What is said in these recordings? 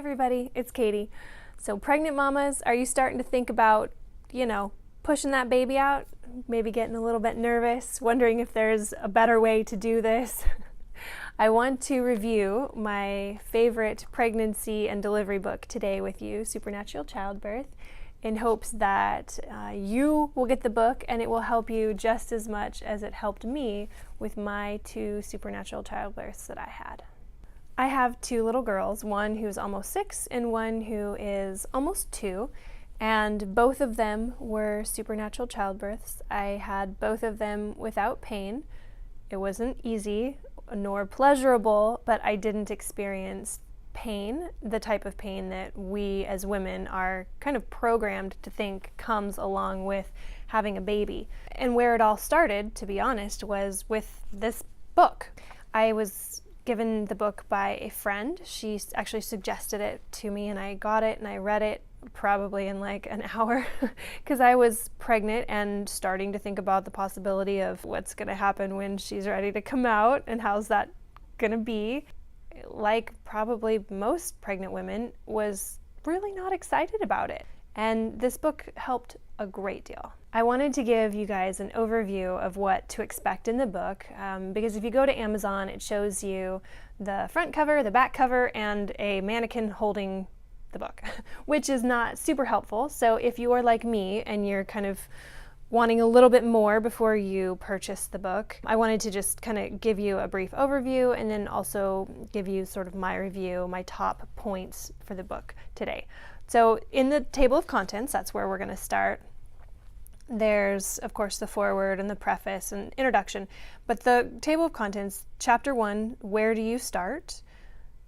everybody, it's Katie. So pregnant mamas, are you starting to think about, pushing that baby out? Maybe getting a little bit nervous, wondering if there's a better way to do this? I want to review my favorite pregnancy and delivery book today with you, Supernatural Childbirth, in hopes that you will get the book and it will help you just as much as it helped me with my 2 supernatural childbirths that I had. I have 2 little girls, one who's almost 6 and one who is almost 2, and both of them were supernatural childbirths. I had both of them without pain. It wasn't easy nor pleasurable, but I didn't experience pain, the type of pain that we as women are kind of programmed to think comes along with having a baby. And where it all started, to be honest, was with this book. I was given the book by a friend. She actually suggested it to me and I got it and I read it probably in like an hour because I was pregnant and starting to think about the possibility of what's going to happen when she's ready to come out and how's that going to be. Like probably most pregnant women, was really not excited about it. And this book helped a great deal. I wanted to give you guys an overview of what to expect in the book, because if you go to Amazon, it shows you the front cover, the back cover, and a mannequin holding the book, which is not super helpful. So if you are like me and you're kind of wanting a little bit more before you purchase the book, I wanted to just kind of give you a brief overview and then also give you sort of my review, my top points for the book today. So in the table of contents, that's where we're going to start. There's, of course, the foreword and the preface and introduction, but the table of contents, chapter 1, where do you start?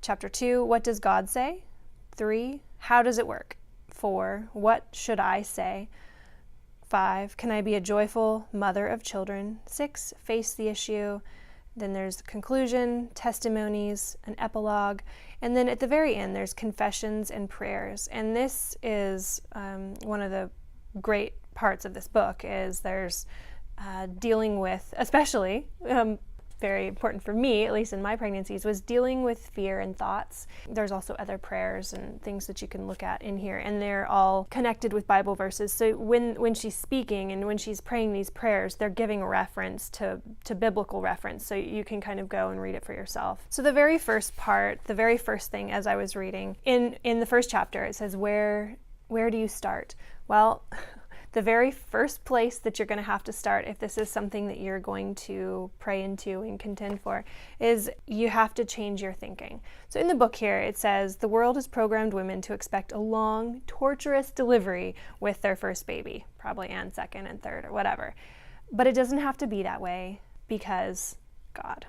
Chapter 2, what does God say? 3, how does it work? 4, what should I say? 5, can I be a joyful mother of children? 6, face the issue. Then there's conclusion, testimonies, an epilogue, and then at the very end there's confessions and prayers. And this is one of the great parts of this book, is there's dealing with, especially very important for me, at least in my pregnancies, was dealing with fear and thoughts. There's also other prayers and things that you can look at in here, and they're all connected with Bible verses. So when she's speaking and when she's praying these prayers, they're giving a reference to biblical reference, so you can kind of go and read it for yourself. So the very first part, the very first thing as I was reading, in the first chapter, it says, where do you start? Well, the very first place that you're going to have to start, if this is something that you're going to pray into and contend for, is you have to change your thinking. So in the book here, it says, the world has programmed women to expect a long, torturous delivery with their first baby, probably and second and third or whatever. But it doesn't have to be that way because God.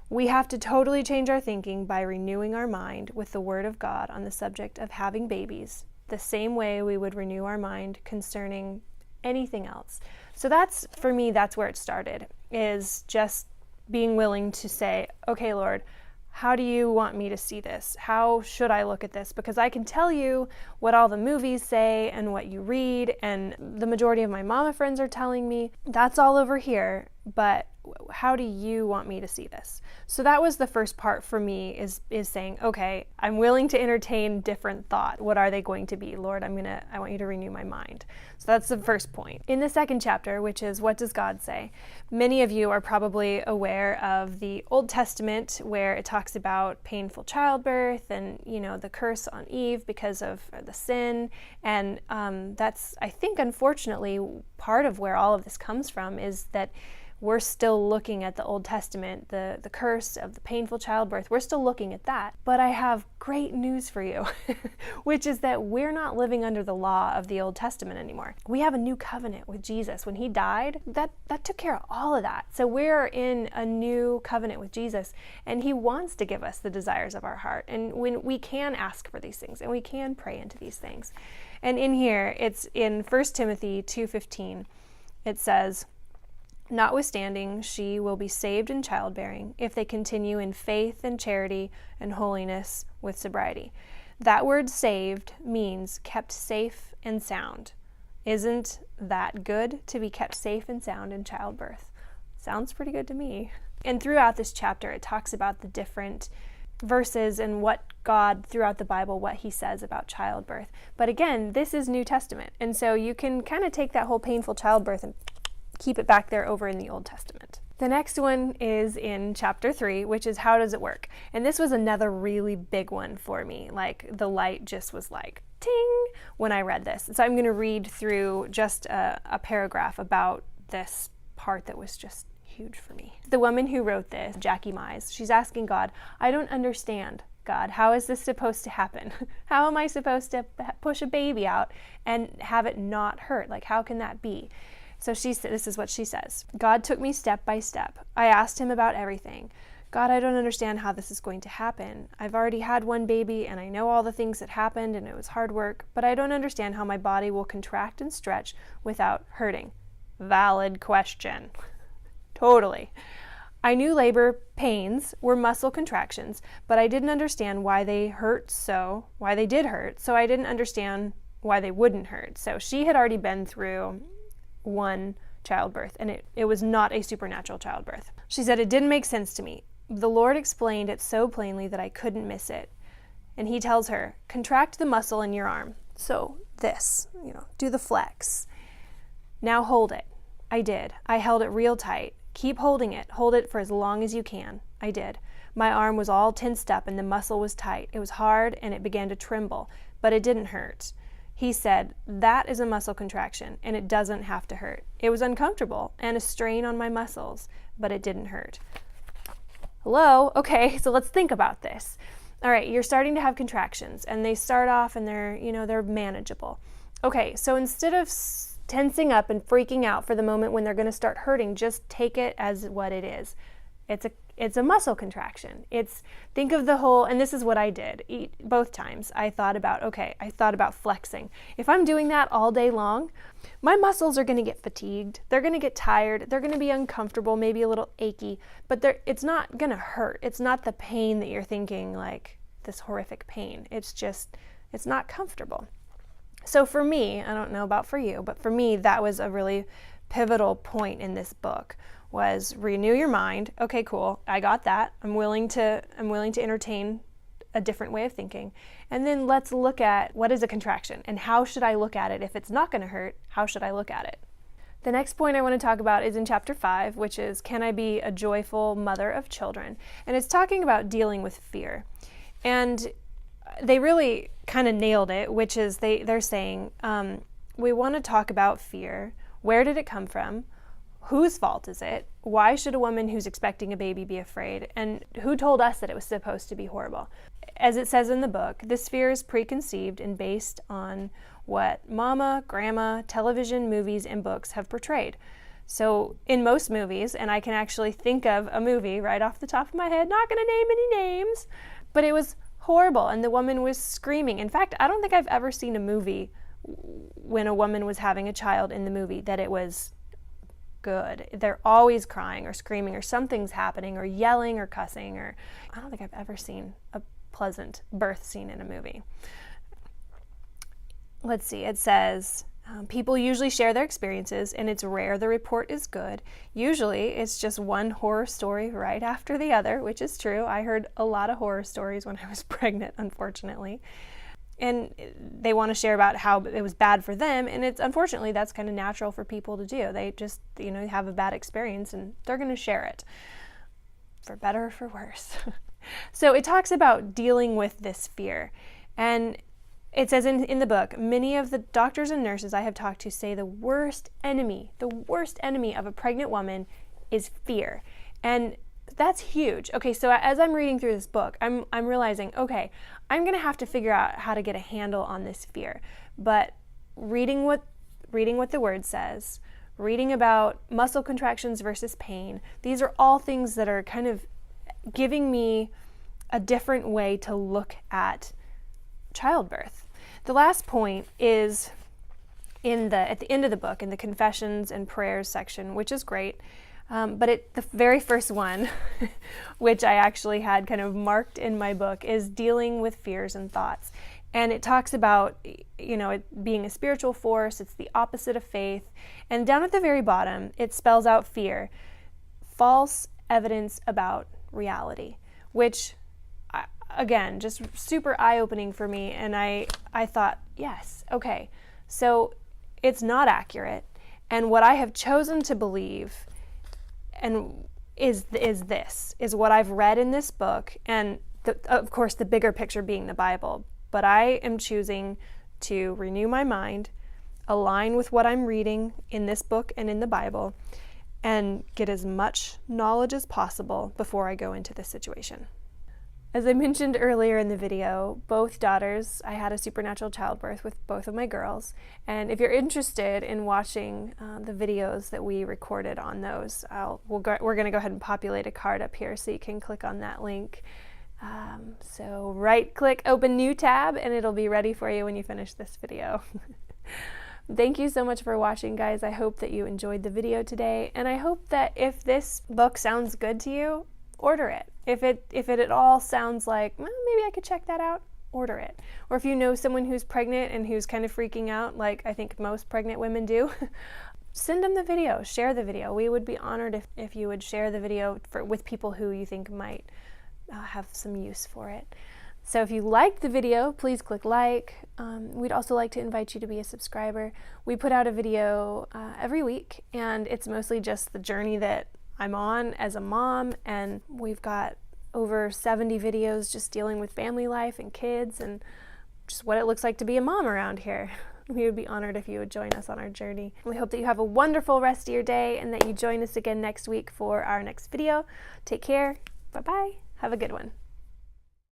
We have to totally change our thinking by renewing our mind with the Word of God on the subject of having babies, the same way we would renew our mind concerning anything else. So that's, for me, that's where it started, is just being willing to say, okay, Lord, how do you want me to see this? How should I look at this? Because I can tell you what all the movies say and what you read, and the majority of my mama friends are telling me, that's all over here, but how do you want me to see this? So that was the first part for me, is saying, okay, I'm willing to entertain different thought. What are they going to be? Lord, I want you to renew my mind. So that's the first point. In the second chapter, which is what does God say? Many of you are probably aware of the Old Testament, where it talks about painful childbirth and, the curse on Eve because of the sin. And that's, I think, unfortunately, part of where all of this comes from, is that we're still looking at the Old Testament, the curse of the painful childbirth. We're still looking at that. But I have great news for you, which is that we're not living under the law of the Old Testament anymore. We have a new covenant with Jesus. When he died, that took care of all of that. So we're in a new covenant with Jesus, and he wants to give us the desires of our heart. And when we can ask for these things, and we can pray into these things. And in here, it's in 1 Timothy 2:15, it says, notwithstanding, she will be saved in childbearing if they continue in faith and charity and holiness with sobriety. That word saved means kept safe and sound. Isn't that good, to be kept safe and sound in childbirth? Sounds pretty good to me. And throughout this chapter, it talks about the different verses and what God throughout the Bible, what he says about childbirth. But again, this is New Testament. And so you can kind of take that whole painful childbirth and keep it back there over in the Old Testament. The next one is in chapter 3, which is how does it work? And this was another really big one for me. Like the light just was like, ting, when I read this. So I'm going to read through just a paragraph about this part that was just huge for me. The woman who wrote this, Jackie Mize, she's asking God, I don't understand, God. How is this supposed to happen? How am I supposed to push a baby out and have it not hurt? Like, how can that be? So this is what she says. God took me step by step. I asked him about everything. God, I don't understand how this is going to happen. I've already had one baby and I know all the things that happened and it was hard work, but I don't understand how my body will contract and stretch without hurting. Valid question. Totally. I knew labor pains were muscle contractions, but I didn't understand why they did hurt, so I didn't understand why they wouldn't hurt. So she had already been through one childbirth, and it was not a supernatural childbirth. She said, it didn't make sense to me. The Lord explained it so plainly that I couldn't miss it. And he tells her, contract the muscle in your arm. So this, do the flex. Now hold it. I did. I held it real tight. Keep holding it. Hold it for as long as you can. I did. My arm was all tensed up and the muscle was tight. It was hard and it began to tremble, but it didn't hurt. He said, that is a muscle contraction and it doesn't have to hurt. It was uncomfortable and a strain on my muscles, but it didn't hurt. Hello? Okay, so let's think about this. All right, you're starting to have contractions and they start off and they're manageable. Okay, so instead of tensing up and freaking out for the moment when they're going to start hurting, just take it as what it is. It's a muscle contraction. Think of the whole, and this is what I did both times. I thought about flexing. If I'm doing that all day long, my muscles are going to get fatigued. They're going to get tired. They're going to be uncomfortable, maybe a little achy, but it's not going to hurt. It's not the pain that you're thinking, like this horrific pain. It's not comfortable. So for me, I don't know about for you, but for me, that was a really pivotal point in this book, was renew your mind. Okay, cool. I got that. I'm willing to entertain a different way of thinking. And then let's look at what is a contraction and how should I look at it? If it's not going to hurt, how should I look at it? The next point I want to talk about is in chapter 5, which is, can I be a joyful mother of children? And it's talking about dealing with fear. And they really kind of nailed it, which is they're saying, we want to talk about fear. Where did it come from? Whose fault is it? Why should a woman who's expecting a baby be afraid? And who told us that it was supposed to be horrible? As it says in the book, this fear is preconceived and based on what mama, grandma, television, movies, and books have portrayed. So in most movies, and I can actually think of a movie right off the top of my head, not going to name any names, but it was horrible and the woman was screaming. In fact, I don't think I've ever seen a movie when a woman was having a child in the movie that it was good. They're always crying or screaming or something's happening or yelling or cussing, or I don't think I've ever seen a pleasant birth scene in a movie. Let's see, it says, people usually share their experiences and it's rare the report is good. Usually it's just one horror story right after the other, which is true. I heard a lot of horror stories when I was pregnant, unfortunately. And they want to share about how it was bad for them, and unfortunately that's kind of natural for people to do. They just, have a bad experience and they're going to share it, for better or for worse. So it talks about dealing with this fear. And it says in the book, many of the doctors and nurses I have talked to say the worst enemy of a pregnant woman is fear. And that's huge. Okay, so as I'm reading through this book, I'm realizing, okay, I'm going to have to figure out how to get a handle on this fear. But reading what the word says, reading about muscle contractions versus pain, these are all things that are kind of giving me a different way to look at childbirth. The last point is at the end of the book, in the confessions and prayers section, which is great. But the very first one, which I actually had kind of marked in my book, is dealing with fears and thoughts. And it talks about, it being a spiritual force. It's the opposite of faith. And down at the very bottom, it spells out fear, false evidence about reality, which again, just super eye-opening for me. And I thought, yes, okay, so it's not accurate. And what I have chosen to believe and is what I've read in this book, and of course the bigger picture being the Bible. But I am choosing to renew my mind, align with what I'm reading in this book and in the Bible, and get as much knowledge as possible before I go into this situation. As I mentioned earlier in the video, both daughters, I had a supernatural childbirth with both of my girls. And if you're interested in watching the videos that we recorded on those, we're going to go ahead and populate a card up here so you can click on that link. So right-click, open new tab, and it'll be ready for you when you finish this video. Thank you so much for watching, guys. I hope that you enjoyed the video today, and I hope that if this book sounds good to you, order it. If it at all sounds like, well, maybe I could check that out, order it. Or if you know someone who's pregnant and who's kind of freaking out, like I think most pregnant women do, send them the video, share the video. We would be honored if you would share the video with people who you think might have some use for it. So if you liked the video, please click like. We'd also like to invite you to be a subscriber. We put out a video every week, and it's mostly just the journey that I'm on as a mom, and we've got over 70 videos just dealing with family life and kids and just what it looks like to be a mom around here. We would be honored if you would join us on our journey. We hope that you have a wonderful rest of your day and that you join us again next week for our next video. Take care. Bye-bye. Have a good one.